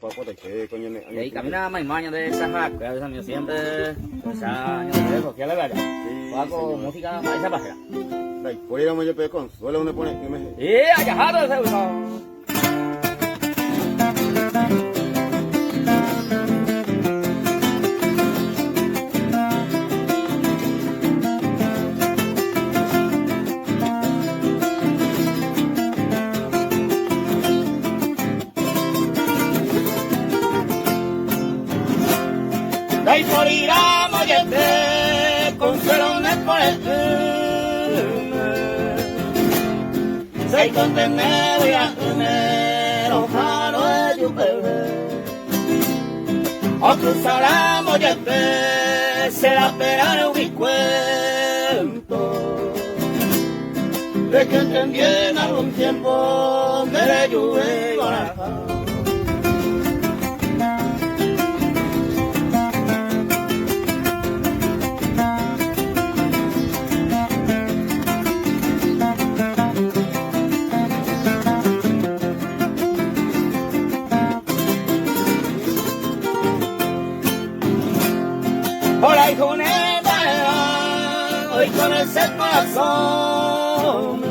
papota, ¿qué coño me? Y ahí camina más mañana de esa jaca, de esa siempre, pues años de eso, ¿qué le vaya? Paco, música más esa página. Por ir a Mayo Pecón, suele donde pone, Allá jaro ese uno. Dai por ir a Mollete, consuelones por el sei contenne voy a comer, ojano de yupewe. O cruzar a Mollete, se la esperará un cuento. De que entendí en algún tiempo, de la lluvia y baraja. Hola hijo hoy con ese corazón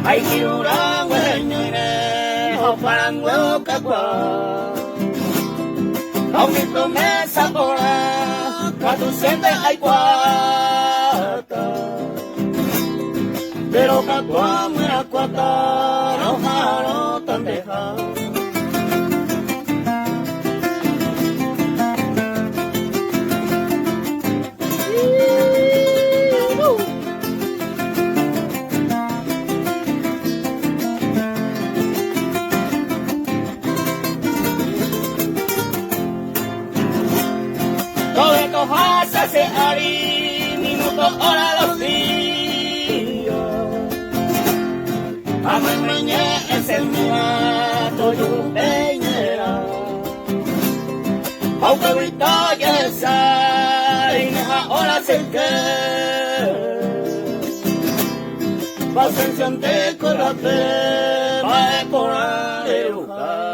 hay que durar o parango cacua aunque promesa por que tú sientes hay cuata pero cacua muera cuata no jaro tan dejado. Todo esto hace ari, minutos, horas, los días. Amañé ese muerto, yo peñera. Aunque ahorita ya sai, ahora se que. Paciencia ante corrate, va a decorar el lugar.